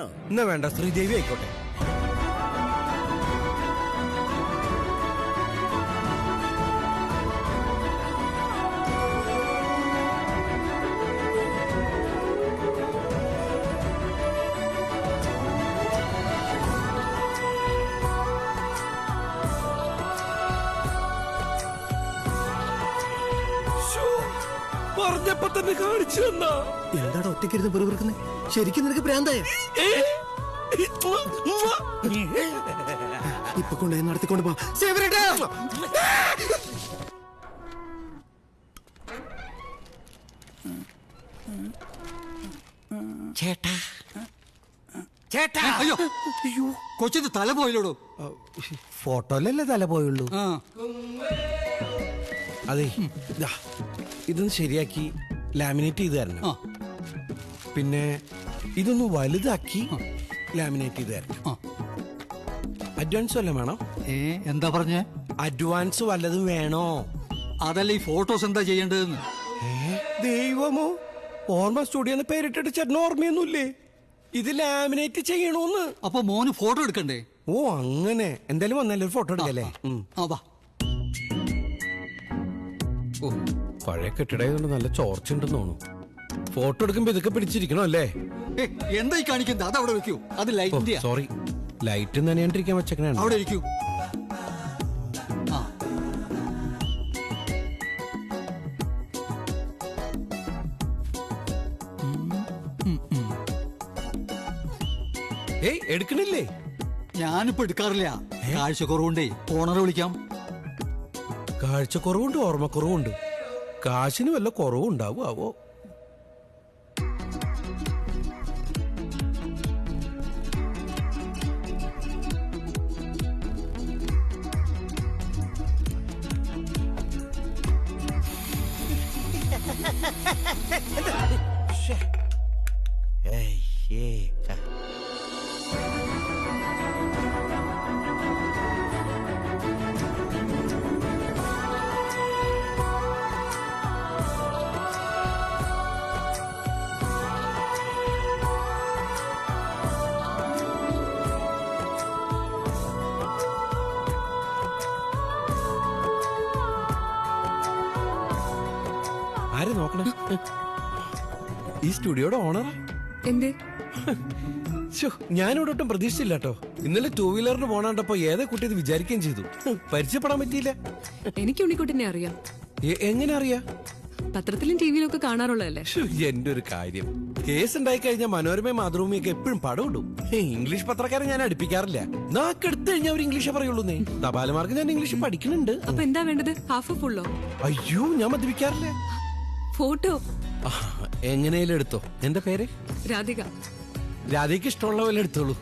എന്നാ വേണ്ട ശ്രീദേവി ആയിക്കോട്ടെ. പറഞ്ഞപ്പോ തന്നെ കാണിച്ചു തന്നാ. എന്താടാ ഒറ്റയ്ക്കിരുന്ന് പെറുപിറുക്കുന്നത്? ശരിക്കും നിനക്ക് പ്രാന്തായ? ഇപ്പൊ കൊണ്ടുപോയി നടത്തിക്കൊണ്ട് പോ. ചേട്ടാ ചേട്ടാ, അയ്യോ അയ്യോ, കൊച്ചിന്റെ തല പോയില്ലോടോ. ഫോട്ടോയിലല്ലേ തല പോയുള്ളൂ. അതെ, ഇതൊന്ന് ശരിയാക്കി ലാമിനേറ്റ് ചെയ്ത് തരണം. പിന്നെ ഇതൊന്ന് വലുതാക്കി ലാമിനേറ്റ് ചെയ്ത് തരണം. അഡ്വാൻസ് വല്ലതും വേണോ? എന്താ പറഞ്ഞേ? അഡ്വാൻസ് വല്ലതും വേണോ? അതല്ല, ഈ ഫോട്ടോസ് എന്താ ചെയ്യേണ്ടതെന്ന്. ദൈവമോ, ഓർമ്മ സ്റ്റുഡിയോ എന്ന് പേരിട്ടിട്ട് ചേട്ടന് ഓർമ്മയൊന്നുമില്ലേ? ഇത് ലാമിനേറ്റ് ചെയ്യണോന്ന്. അപ്പൊ മോന് ഫോട്ടോ എടുക്കണ്ടേ? ഓ അങ്ങനെ. എന്തായാലും വന്നല്ലേ ഒരു ഫോട്ടോ എടുക്കല്ലേ. ഓ, പഴയ കെട്ടിടമായതുകൊണ്ട് നല്ല ചോർച്ചുണ്ടെന്ന് തോന്നുന്നു. ഫോട്ടോ എടുക്കുമ്പോ ഇതൊക്കെ പിടിച്ചിരിക്കണോ അല്ലേ? എന്താ ഈ കാണിക്കുന്നത്? അത് അവിടെ വെക്കൂ. അത് ലൈറ്റ്. സോറി, ലൈറ്റ് നനയാണ്ടിരിക്കാൻ വെച്ചേക്കണേ. അവിടെ ഇരിക്കൂ. ഏയ് എടുക്കണില്ലേ? ഞാനിപ്പോ എടുക്കാറില്ല. കാഴ്ച കുറവുണ്ടേ. ഓണറെ വിളിക്കാം. കാഴ്ച കുറവുണ്ട്, ഓർമ്മക്കുറവുണ്ട്. കാശിന് വല്ല കുറവുണ്ടാവോ ആവോ? ആര് നോക്കണേ? ഈ സ്റ്റുഡിയോയുടെ ഓണർ. എന്തേ? ഞാനിവിടെ ഒട്ടും പ്രതീക്ഷിച്ചില്ല കേട്ടോ. ഇന്നലെ 2 വീലറിന് പോണാണ്ടപ്പോ ഏതേ കുട്ടി ഇത് വിചാരിക്കുകയും ചെയ്തു. പരിചയപ്പെടാൻ പറ്റിയില്ല. എനിക്ക് ഉണ്ണിക്കുട്ടിനെ അറിയാം. എങ്ങനെ അറിയാ? പത്രത്തിലും ടിവിയിലും ഒക്കെ കാണാറുള്ളതല്ലേ. എന്റെ ഒരു കാര്യം, കേസ് ഉണ്ടായി കഴിഞ്ഞാൽ മനോരമയും മാതൃഭൂമിയൊക്കെ എപ്പോഴും പടം ഇടും. ഇംഗ്ലീഷ് പത്രക്കാരെ ഞാൻ അടുപ്പിക്കാറില്ല. നാക്കെടുത്ത് കഴിഞ്ഞാൽ അവർ ഇംഗ്ലീഷേ പറയുള്ളൂ. തപാലമാർക്ക് ഞാൻ ഇംഗ്ലീഷ് പഠിക്കുന്നുണ്ട്. അപ്പൊ എന്താ വേണ്ടത്? ഹാഫ് ഫുള്ളോ? അയ്യോ, ഞാൻ മദ്യപിക്കാറില്ല. ഫോട്ടോ എങ്ങനെയും എടുത്തോ. എന്റെ പേര് രാധിക. രാധികക്ക് ഇഷ്ടമുള്ള പോലെ എടുത്തോളൂ.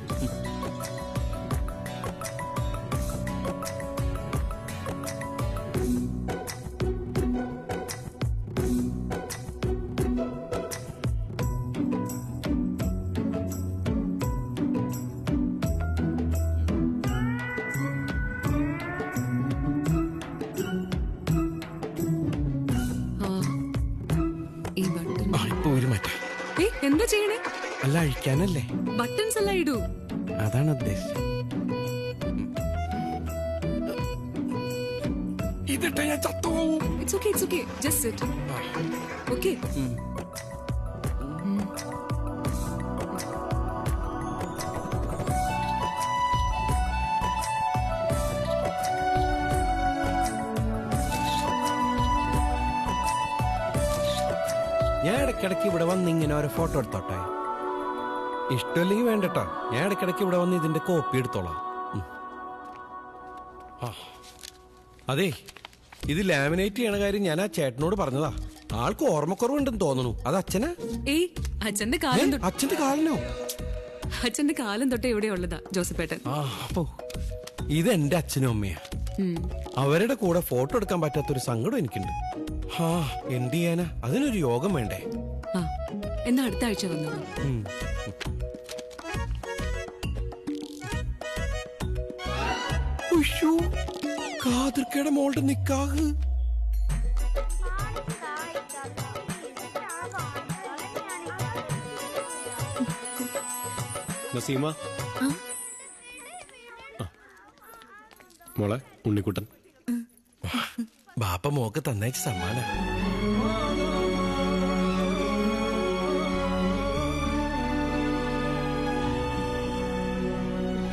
എന്താ ചെയ്യണേ? അല്ല, അഴിക്കാനല്ലേ. ബട്ടൺസ് എല്ലാം ഇടൂ. അതാണ് ഉദ്ദേശിച്ചത്. ഇതിട്ട് ഞാൻ ചത്തുപോകും. It's okay, it's okay. Just sit. Okay. ഞാൻ ഇടയ്ക്കിടയ്ക്ക് ഇവിടെ വന്ന് ഇങ്ങനെ ഒരു ഫോട്ടോ എടുത്തോട്ടെ. ഇഷ്ടമില്ലെങ്കിൽ വേണ്ടട്ടോ. ഞാൻ ഇടയ്ക്കിടയ്ക്ക് ഇവിടെ വന്ന് ഇതിന്റെ കോപ്പി എടുത്തോളാം. അതെ, ഇത് ലാമിനേറ്റ് ചെയ്യണ കാര്യം ഞാൻ ആ ചേട്ടനോട് പറഞ്ഞതാ. ആൾക്ക് ഓർമ്മക്കുറവുണ്ടെന്ന് തോന്നുന്നു. അത് അച്ഛനാ? ഏയ്, അച്ഛന്റെ കാലം തൊട്ട്. അച്ഛന്റെ കാലിനോ? അച്ഛന്റെ കാലം തൊട്ട് ഇവിടെ ഉള്ളതാ ജോസഫേട്ടൻ. ഇതെന്റെ അച്ഛനും അമ്മയാ. അവരുടെ കൂടെ ഫോട്ടോ എടുക്കാൻ പറ്റാത്തൊരു സങ്കടം എനിക്കുണ്ട്. എന്ത് ചെയ്യാനാ? അതിനൊരു യോഗം വേണ്ടേ? എന്നാ അടുത്ത ആഴ്ച വന്നു. കാതിർക്കയുടെ മോളുടെ നിക്കാഹ്. നസീമ മോളെ ഉണ്ണിക്കുട്ടൻ. ബാപ്പ മോക്ക് തന്നയച്ച സമ്മാന.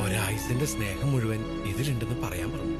ഒരായുസിന്റെ സ്നേഹം മുഴുവൻ ഇതിലുണ്ടെന്ന് പറയാൻ പറഞ്ഞു.